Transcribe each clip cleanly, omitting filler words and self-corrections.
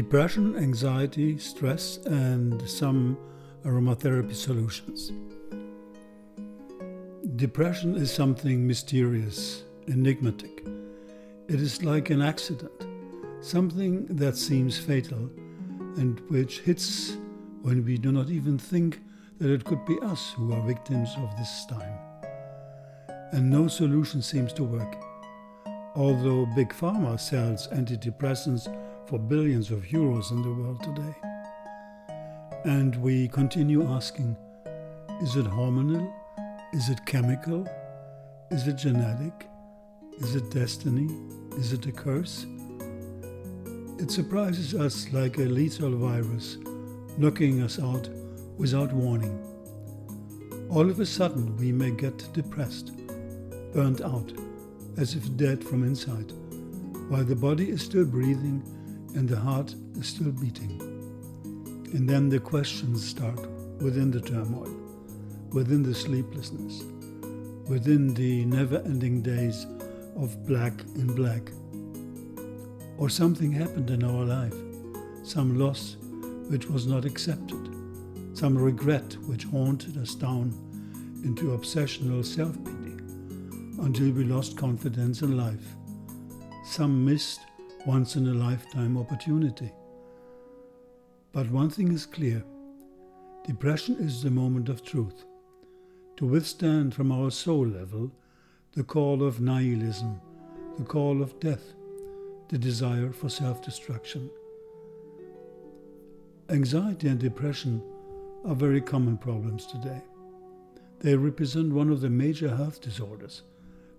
Depression, anxiety, stress, and some aromatherapy solutions. Depression is something mysterious, enigmatic. It is like an accident, something that seems fatal and which hits when we do not even think that it could be us who are victims of this time. And no solution seems to work. Although Big Pharma sells antidepressants for billions of euros in the world today. And we continue asking, is it hormonal? Is it chemical? Is it genetic? Is it destiny? Is it a curse? It surprises us like a lethal virus, knocking us out without warning. All of a sudden we may get depressed, burnt out, as if dead from inside, while the body is still breathing and the heart is still beating. And then the questions start within the turmoil, within the sleeplessness, within the never-ending days of black in black. Or something happened in our life, some loss which was not accepted, some regret which haunted us down into obsessional self-pity until we lost confidence in life, some missed once-in-a-lifetime opportunity. But one thing is clear, depression is the moment of truth, to withstand from our soul level the call of nihilism, the call of death, the desire for self-destruction. Anxiety and depression are very common problems today. They represent one of the major health disorders,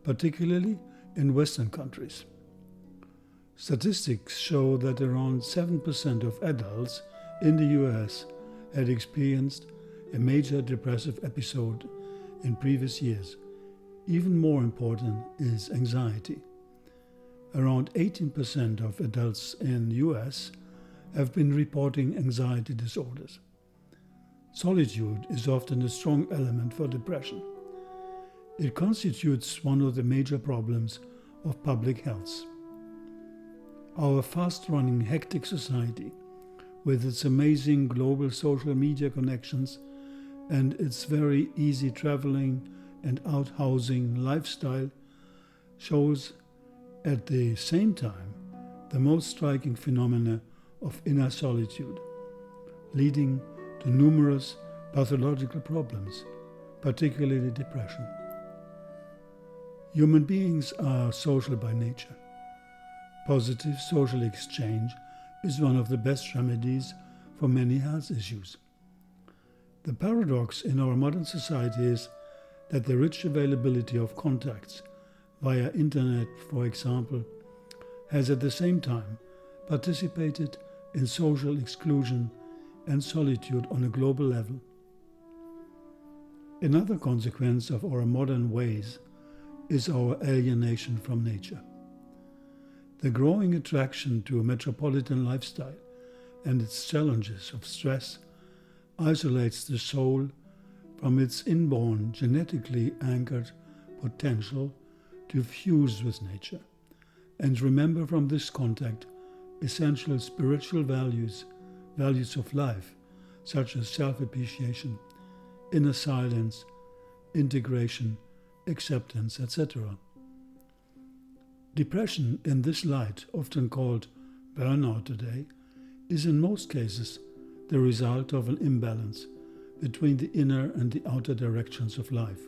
particularly in Western countries. Statistics show that around 7% of adults in the US had experienced a major depressive episode in previous years. Even more important is anxiety. Around 18% of adults in the US have been reporting anxiety disorders. Solitude is often a strong element for depression. It constitutes one of the major problems of public health. Our fast-running, hectic society, with its amazing global social media connections and its very easy traveling and out-housing lifestyle, shows at the same time the most striking phenomena of inner solitude, leading to numerous pathological problems, particularly depression. Human beings are social by nature. Positive social exchange is one of the best remedies for many health issues. The paradox in our modern society is that the rich availability of contacts via internet, for example, has at the same time participated in social exclusion and solitude on a global level. Another consequence of our modern ways is our alienation from nature. The growing attraction to a metropolitan lifestyle and its challenges of stress isolates the soul from its inborn, genetically anchored potential to fuse with nature and remember from this contact essential spiritual values of life, such as self-appreciation, inner silence, integration, acceptance, etc. Depression, in this light, often called burnout today, is in most cases the result of an imbalance between the inner and the outer directions of life,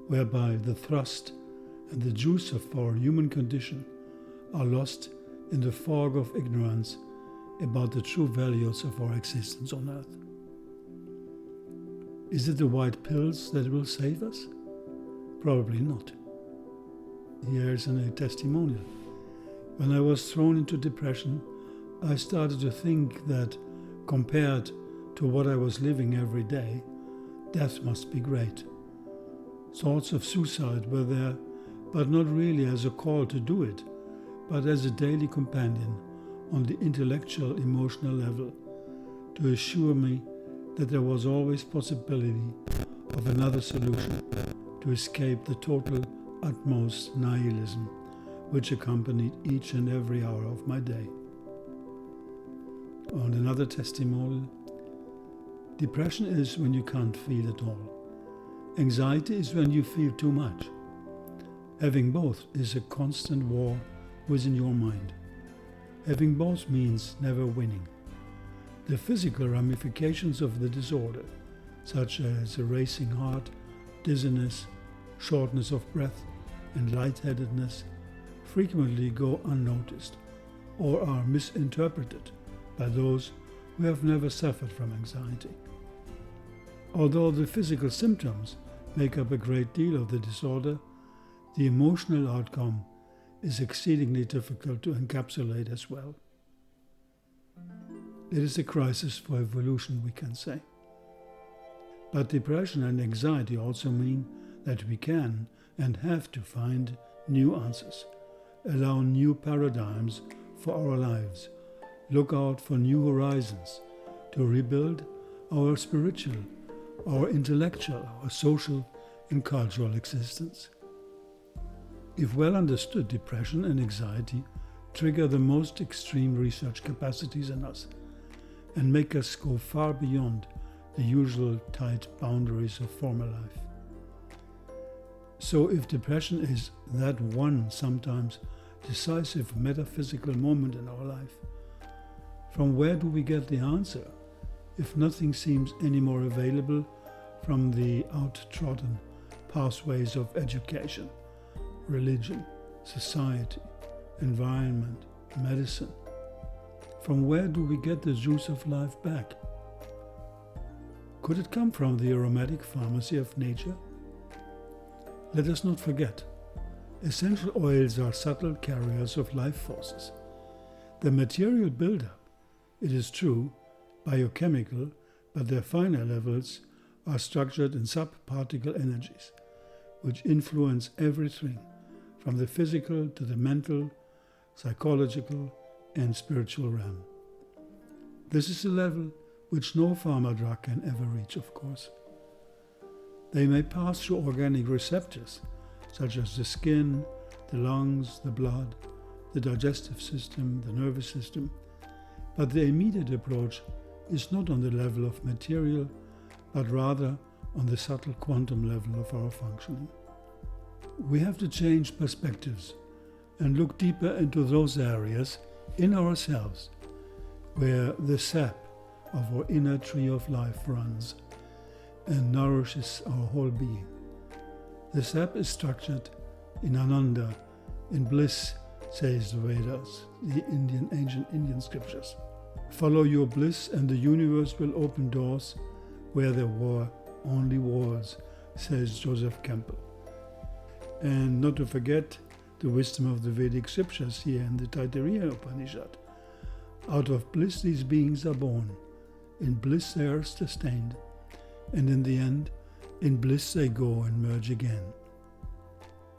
whereby the thrust and the juice of our human condition are lost in the fog of ignorance about the true values of our existence on earth. Is it the white pills that will save us? Probably not. Here's a testimonial. When I was thrown into depression, I started to think that compared to what I was living every day, death must be great. Thoughts of suicide were there, but not really as a call to do it, but as a daily companion on the intellectual, emotional level, to assure me that there was always possibility of another solution to escape the total utmost nihilism which accompanied each and every hour of my day. On another testimonial, depression is when you can't feel at all. Anxiety is when you feel too much. Having both is a constant war within your mind. Having both means never winning. The physical ramifications of the disorder, such as a racing heart, dizziness, shortness of breath, and lightheadedness, frequently go unnoticed or are misinterpreted by those who have never suffered from anxiety. Although the physical symptoms make up a great deal of the disorder, the emotional outcome is exceedingly difficult to encapsulate as well. It is a crisis for evolution, we can say. But depression and anxiety also mean that we can and have to find new answers, allow new paradigms for our lives, look out for new horizons to rebuild our spiritual, our intellectual, our social and cultural existence. If well understood, depression and anxiety trigger the most extreme research capacities in us and make us go far beyond the usual tight boundaries of former life. So if depression is that one sometimes decisive metaphysical moment in our life, from where do we get the answer if nothing seems any more available from the out-trodden pathways of education, religion, society, environment, medicine? From where do we get the juice of life back? Could it come from the aromatic pharmacy of nature? Let us not forget, essential oils are subtle carriers of life forces. The material buildup, it is true, biochemical, but their finer levels are structured in subparticle energies, which influence everything from the physical to the mental, psychological, and spiritual realm. This is a level which no pharma drug can ever reach, of course. They may pass through organic receptors, such as the skin, the lungs, the blood, the digestive system, the nervous system, but the immediate approach is not on the level of material, but rather on the subtle quantum level of our functioning. We have to change perspectives and look deeper into those areas in ourselves where the sap of our inner tree of life runs and nourishes our whole being. The sap is structured in Ananda, in bliss, says the Vedas, the ancient Indian scriptures. Follow your bliss and the universe will open doors where there were only walls, says Joseph Campbell. And not to forget the wisdom of the Vedic scriptures here in the Taittiriya Upanishad. Out of bliss these beings are born, in bliss they are sustained, and in the end, in bliss they go and merge again.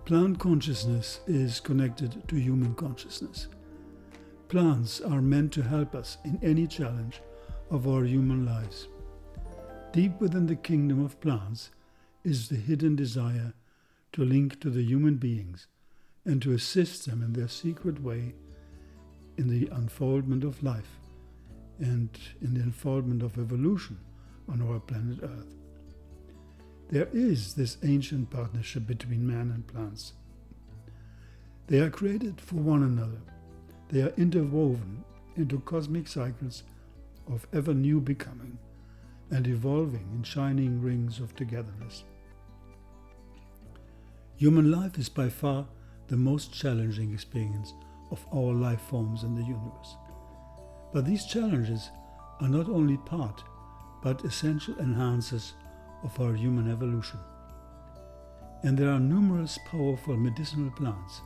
Plant consciousness is connected to human consciousness. Plants are meant to help us in any challenge of our human lives. Deep within the kingdom of plants is the hidden desire to link to the human beings and to assist them in their secret way in the unfoldment of life and in the unfoldment of evolution on our planet Earth. There is this ancient partnership between man and plants. They are created for one another. They are interwoven into cosmic cycles of ever new becoming and evolving in shining rings of togetherness. Human life is by far the most challenging experience of all life forms in the universe. But these challenges are not only part, but essential enhancers of our human evolution. And there are numerous powerful medicinal plants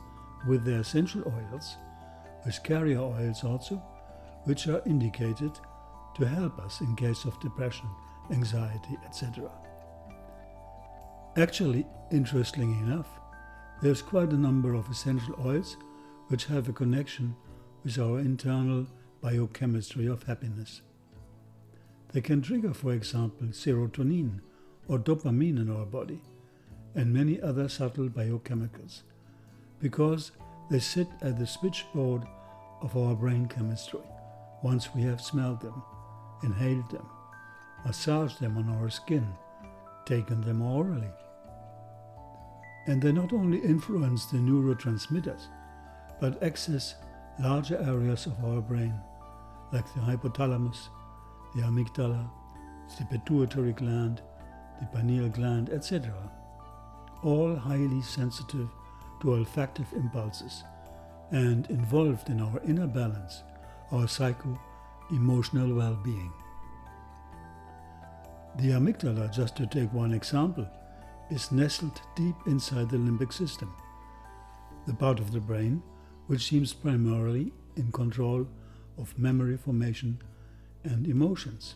with their essential oils, with carrier oils also, which are indicated to help us in case of depression, anxiety, etc. Actually, interestingly enough, there's quite a number of essential oils which have a connection with our internal biochemistry of happiness. They can trigger, for example, serotonin or dopamine in our body and many other subtle biochemicals, because they sit at the switchboard of our brain chemistry, once we have smelled them, inhaled them, massaged them on our skin, taken them orally. And they not only influence the neurotransmitters, but access larger areas of our brain, like the hypothalamus, the amygdala, the pituitary gland, the pineal gland, etc., all highly sensitive to olfactive impulses and involved in our inner balance, our psycho-emotional well-being. The amygdala, just to take one example, is nestled deep inside the limbic system, the part of the brain which seems primarily in control of memory formation and emotions.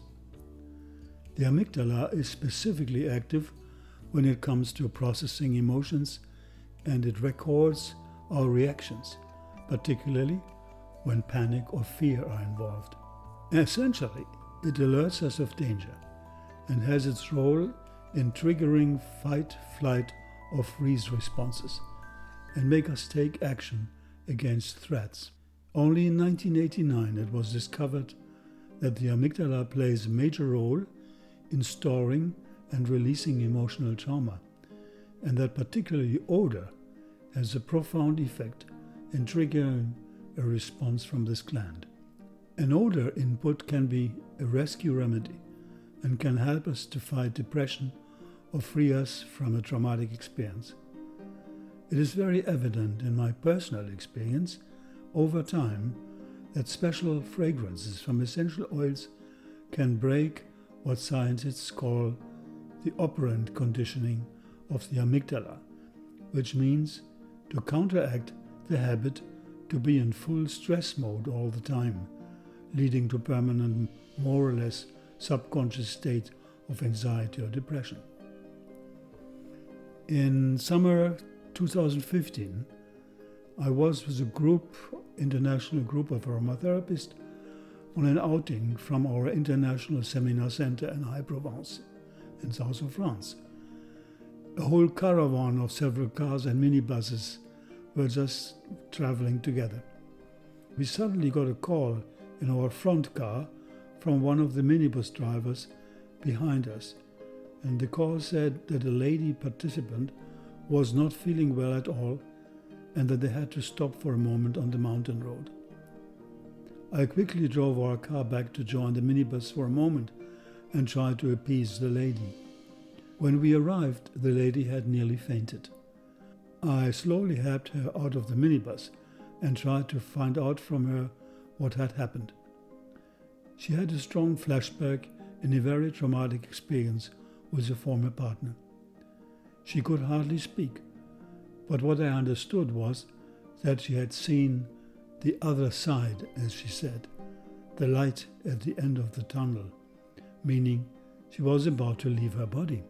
The amygdala is specifically active when it comes to processing emotions, and it records our reactions, particularly when panic or fear are involved. Essentially, it alerts us of danger and has its role in triggering fight, flight, or freeze responses and make us take action against threats. Only in 1989 it was discovered that the amygdala plays a major role in storing and releasing emotional trauma, and that particularly odor has a profound effect in triggering a response from this gland. An odor input can be a rescue remedy and can help us to fight depression or free us from a traumatic experience. It is very evident in my personal experience over time that special fragrances from essential oils can break what scientists call the operant conditioning of the amygdala, which means to counteract the habit to be in full stress mode all the time, leading to permanent, more or less subconscious state of anxiety or depression. In summer 2015, I was with a international group of aromatherapists on an outing from our international seminar center in High-Provence in south of France. A whole caravan of several cars and minibuses were just traveling together. We suddenly got a call in our front car from one of the minibus drivers behind us, and the call said that a lady participant was not feeling well at all and that they had to stop for a moment on the mountain road. I quickly drove our car back to join the minibus for a moment and tried to appease the lady. When we arrived, the lady had nearly fainted. I slowly helped her out of the minibus and tried to find out from her what had happened. She had a strong flashback in a very traumatic experience with a former partner. She could hardly speak, but what I understood was that she had seen the other side, as she said, the light at the end of the tunnel, meaning she was about to leave her body.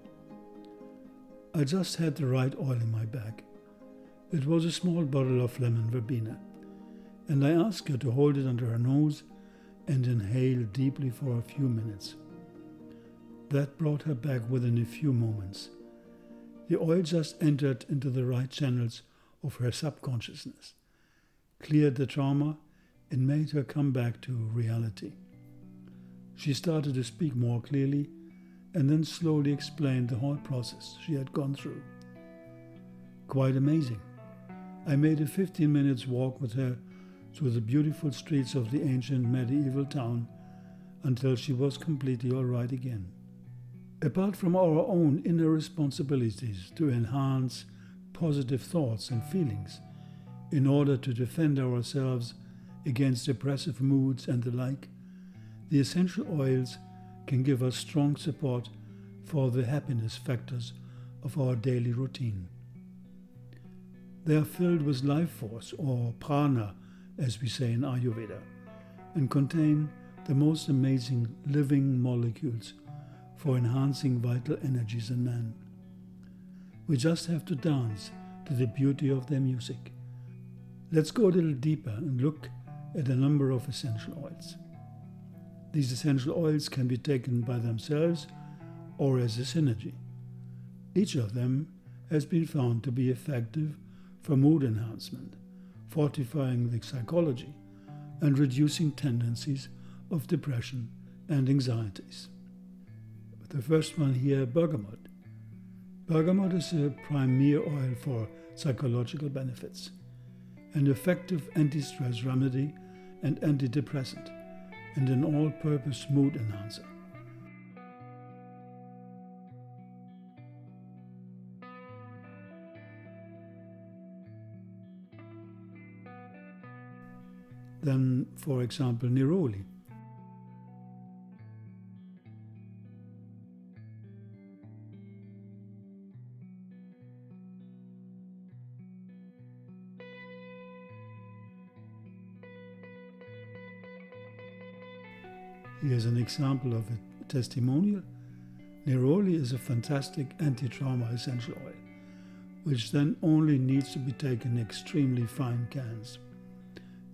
I just had the right oil in my bag. It was a small bottle of lemon verbena, and I asked her to hold it under her nose and inhale deeply for a few minutes. That brought her back within a few moments. The oil just entered into the right channels of her subconsciousness, cleared the trauma, and made her come back to reality. She started to speak more clearly and then slowly explained the whole process she had gone through. Quite amazing. I made a 15 minutes walk with her through the beautiful streets of the ancient medieval town until she was completely all right again. Apart from our own inner responsibilities to enhance positive thoughts and feelings in order to defend ourselves against depressive moods and the like, the essential oils can give us strong support for the happiness factors of our daily routine. They are filled with life force, or prana, as we say in Ayurveda, and contain the most amazing living molecules for enhancing vital energies in man. We just have to dance to the beauty of their music. Let's go a little deeper and look at a number of essential oils. These essential oils can be taken by themselves or as a synergy. Each of them has been found to be effective for mood enhancement, fortifying the psychology, and reducing tendencies of depression and anxieties. The first one here, bergamot. Bergamot is a premier oil for psychological benefits, an effective anti-stress remedy and antidepressant, and an all-purpose mood enhancer. Then, for example, neroli. Here's an example of a testimonial. Neroli is a fantastic anti-trauma essential oil, which then only needs to be taken in extremely fine cans.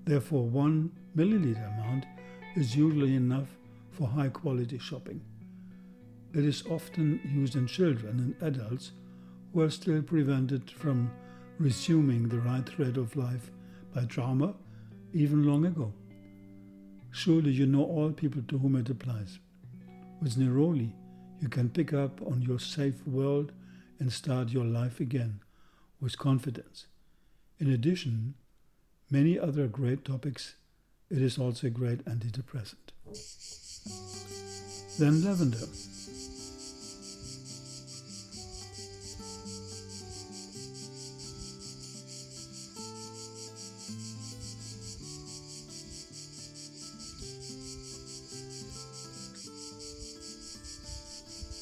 Therefore, 1 milliliter amount is usually enough for high-quality shopping. It is often used in children and adults who are still prevented from resuming the right thread of life by trauma even long ago. Surely you know all people to whom it applies. With neroli, you can pick up on your safe world and start your life again with confidence. In addition, many other great topics, it is also a great antidepressant. Then lavender.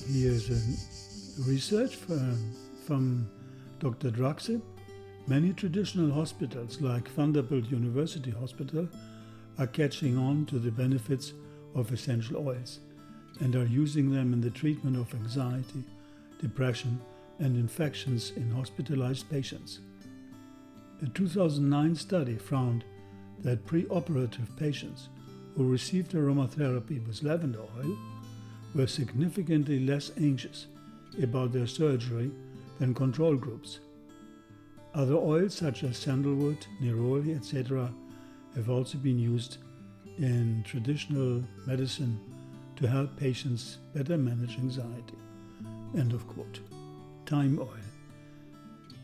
Here's a research from Dr. Draxe. Many traditional hospitals, like Vanderbilt University Hospital, are catching on to the benefits of essential oils and are using them in the treatment of anxiety, depression, and infections in hospitalized patients. A 2009 study found that preoperative patients who received aromatherapy with lavender oil were significantly less anxious about their surgery than control groups. Other oils such as sandalwood, neroli, etc. have also been used in traditional medicine to help patients better manage anxiety. End of quote. Thyme oil.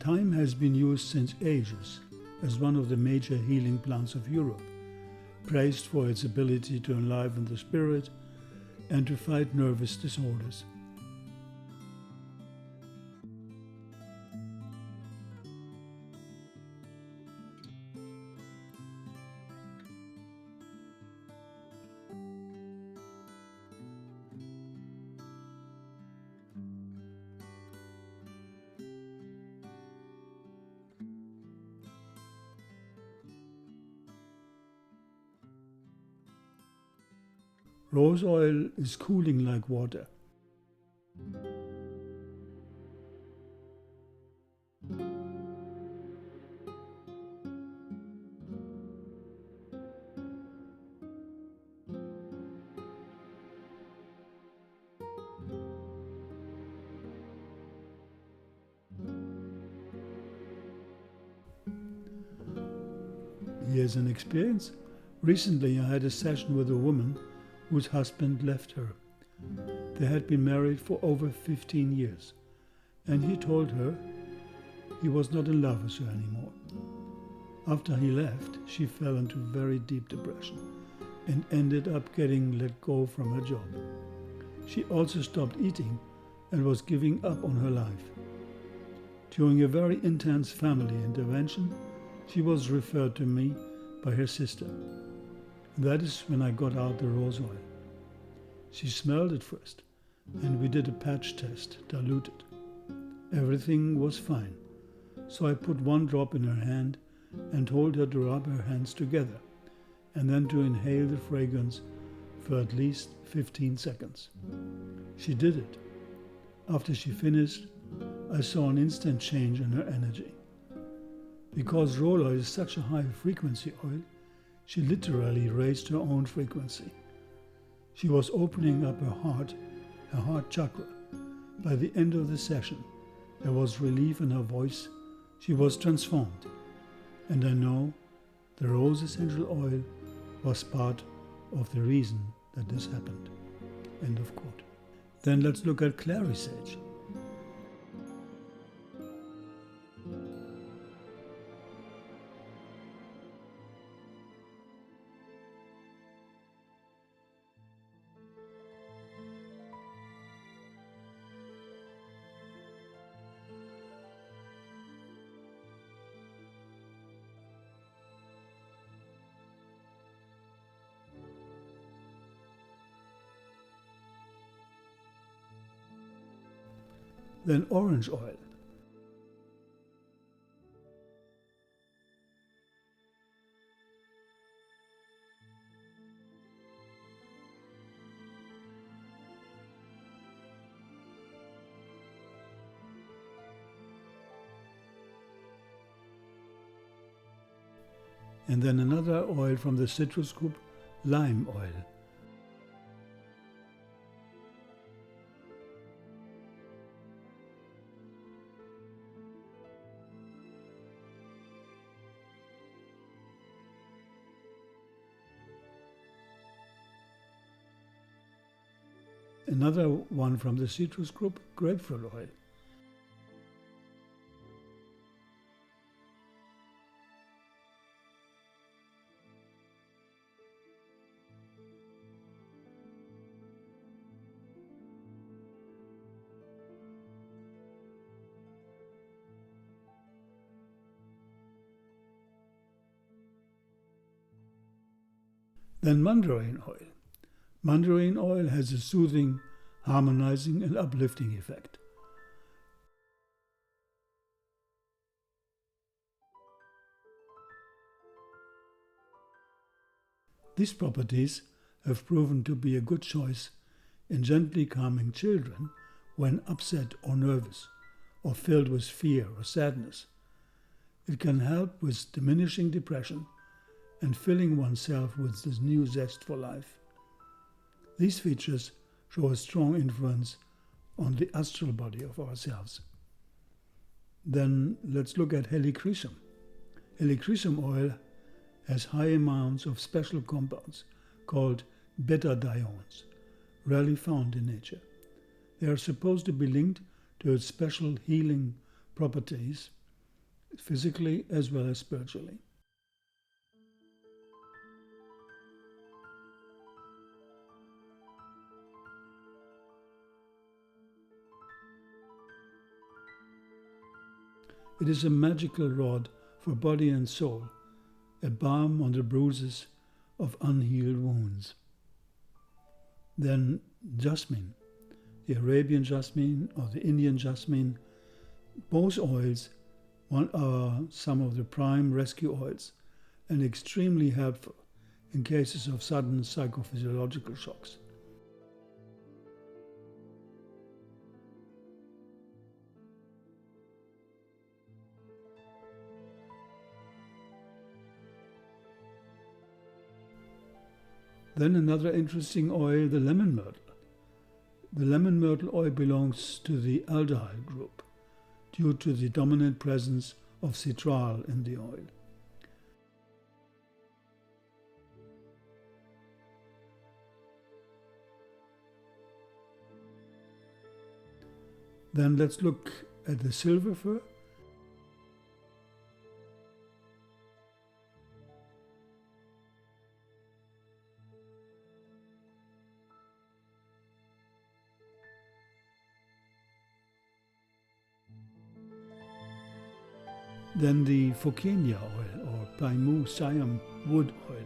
Thyme has been used since ages as one of the major healing plants of Europe, praised for its ability to enliven the spirit and to fight nervous disorders. Rose oil is cooling like water. Here's an experience. Recently I had a session with a woman whose husband left her. They had been married for over 15 years, and he told her he was not in love with her anymore. After he left, she fell into very deep depression and ended up getting let go from her job. She also stopped eating and was giving up on her life. During a very intense family intervention, she was referred to me by her sister. That is when I got out the rose oil. She smelled it first, and we did a patch test, diluted. Everything was fine, so I put 1 drop in her hand and told her to rub her hands together, and then to inhale the fragrance for at least 15 seconds. She did it. After she finished, I saw an instant change in her energy. Because rose oil is such a high frequency oil, she literally raised her own frequency. She was opening up her heart chakra. By the end of the session, there was relief in her voice. She was transformed. And I know the rose essential oil was part of the reason that this happened. End of quote. Then let's look at clary sage. Then orange oil. And then another oil from the citrus group, lime oil. Another one from the citrus group, grapefruit oil. Then mandarin oil. Mandarin oil has a soothing, harmonizing and uplifting effect. These properties have proven to be a good choice in gently calming children when upset or nervous, or filled with fear or sadness. It can help with diminishing depression and filling oneself with this new zest for life. These features show a strong influence on the astral body of ourselves. Then let's look at helichrysum. Helichrysum oil has high amounts of special compounds called betadiones, rarely found in nature. They are supposed to be linked to its special healing properties, physically as well as spiritually. It is a magical rod for body and soul, a balm on the bruises of unhealed wounds. Then jasmine, the Arabian jasmine or the Indian jasmine, both oils are some of the prime rescue oils and extremely helpful in cases of sudden psychophysiological shocks. Then another interesting oil, the lemon myrtle. The lemon myrtle oil belongs to the aldehyde group due to the dominant presence of citral in the oil. Then let's look at the silver fir. Then the Phocaenia oil or Paimu Siam wood oil,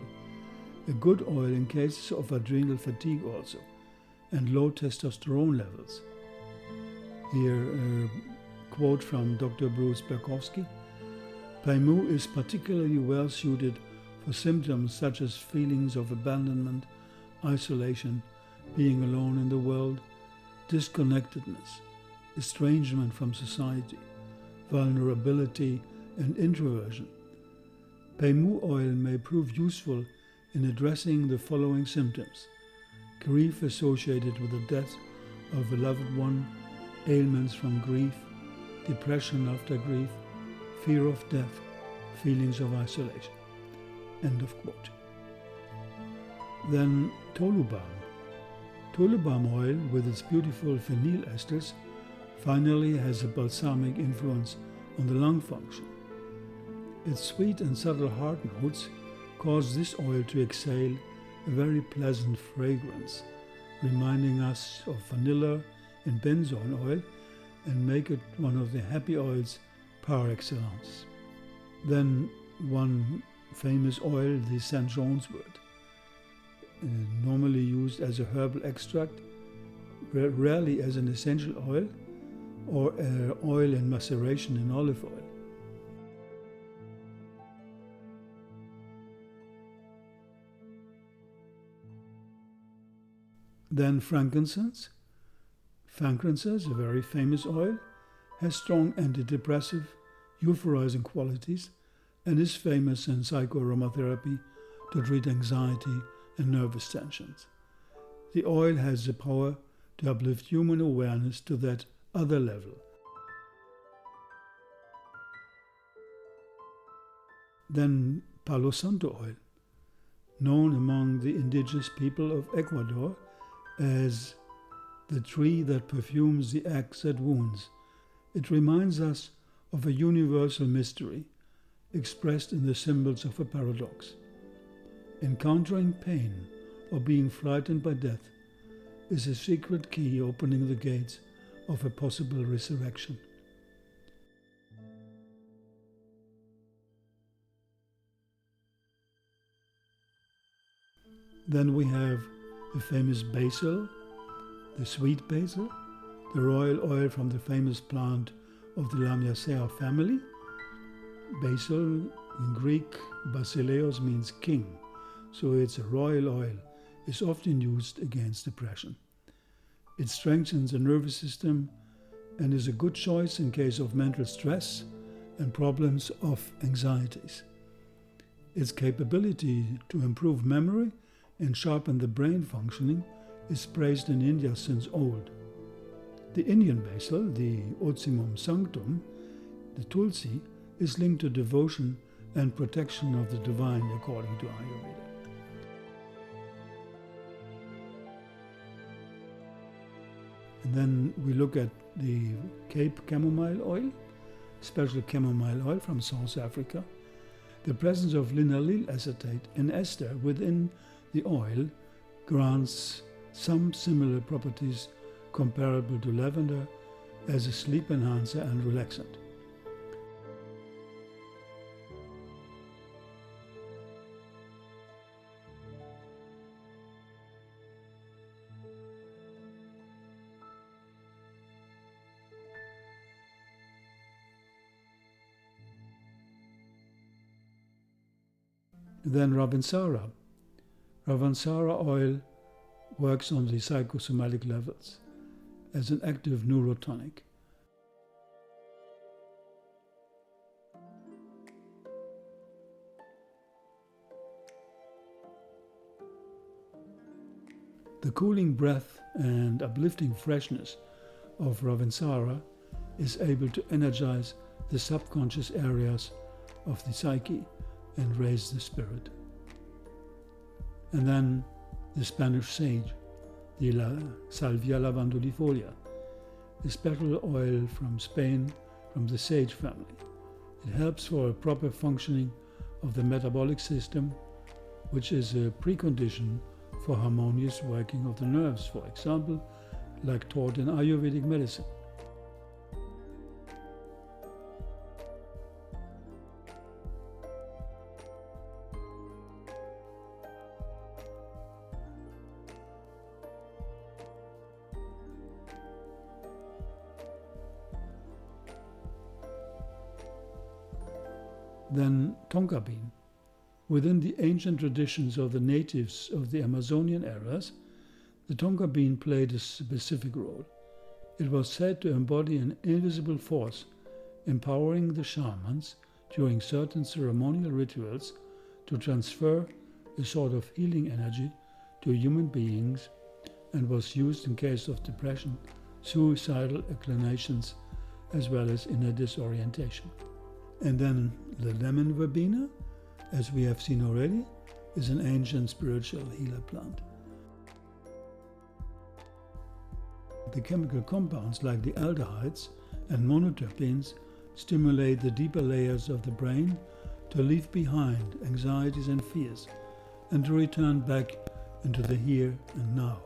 a good oil in cases of adrenal fatigue also, and low testosterone levels. Here a quote from Dr. Bruce Berkowski: Paimu is particularly well suited for symptoms such as feelings of abandonment, isolation, being alone in the world, disconnectedness, estrangement from society, vulnerability, and introversion. Paimu oil may prove useful in addressing the following symptoms: grief associated with the death of a loved one, ailments from grief, depression after grief, fear of death, feelings of isolation. End of quote. Then tolu balm. Tolu balm oil, with its beautiful phenyl esters, finally has a balsamic influence on the lung function. Its sweet and subtle heart notes cause this oil to exhale a very pleasant fragrance, reminding us of vanilla and benzoin oil, and make it one of the happy oils par excellence. Then one famous oil, the St. John's wort, normally used as a herbal extract, rarely as an essential oil, or oil in maceration in olive oil. Then frankincense. Frankincense, a very famous oil, has strong antidepressive, euphorizing qualities and is famous in psychoaromatherapy to treat anxiety and nervous tensions. The oil has the power to uplift human awareness to that other level. Then Palo Santo oil, known among the indigenous people of Ecuador as the tree that perfumes the axe that wounds. It reminds us of a universal mystery expressed in the symbols of a paradox. Encountering pain or being frightened by death is a secret key opening the gates of a possible resurrection. Then we have the famous basil, the sweet basil, the royal oil from the famous plant of the Lamiaceae family. Basil, in Greek, basileos means king, so it's a royal oil. It's often used against depression. It strengthens the nervous system and is a good choice in case of mental stress and problems of anxieties. Its capability to improve memory and sharpen the brain functioning is praised in India since old. The Indian basil, the Ocimum sanctum, the tulsi, is linked to devotion and protection of the divine according to Ayurveda. And then we look at the Cape chamomile oil, special chamomile oil from South Africa. The presence of linalool acetate and ester within the oil grants some similar properties comparable to lavender as a sleep enhancer and relaxant. Then Ravinsara. Ravinsara oil works on the psychosomatic levels as an active neurotonic. The cooling breath and uplifting freshness of Ravinsara is able to energize the subconscious areas of the psyche and raise the spirit. And then the Spanish sage, the Salvia lavandulifolia, a special oil from Spain from the sage family. It helps for a proper functioning of the metabolic system, which is a precondition for harmonious working of the nerves, for example, like taught in Ayurvedic medicine. Then tonka bean. Within the ancient traditions of the natives of the Amazonian areas, the tonka bean played a specific role. It was said to embody an invisible force, empowering the shamans during certain ceremonial rituals to transfer a sort of healing energy to human beings, and was used in case of depression, suicidal inclinations, as well as inner disorientation. And then the lemon verbena, as we have seen already, is an ancient spiritual healer plant. The chemical compounds like the aldehydes and monoterpenes stimulate the deeper layers of the brain to leave behind anxieties and fears and to return back into the here and now.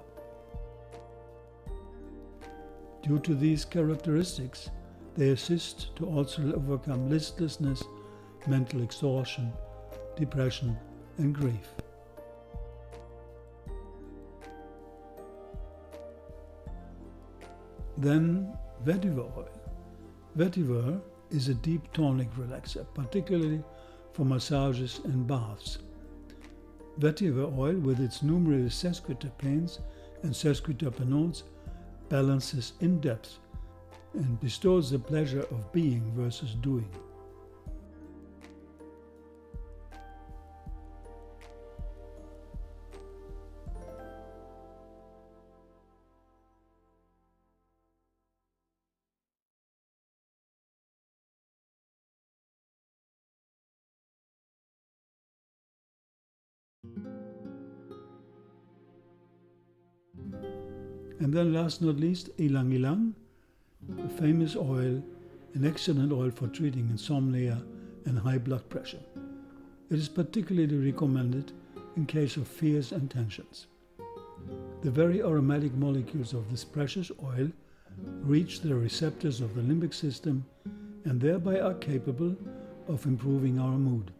Due to these characteristics, they assist to also overcome listlessness, mental exhaustion, depression, and grief. Then, vetiver oil. Vetiver is a deep tonic relaxer, particularly for massages and baths. Vetiver oil, with its numerous sesquiterpenes and sesquiterpenones, balances in depth and bestows the pleasure of being versus doing. And then last not least, ylang ylang, a famous oil, an excellent oil for treating insomnia and high blood pressure. It is particularly recommended in case of fears and tensions. The very aromatic molecules of this precious oil reach the receptors of the limbic system and thereby are capable of improving our mood.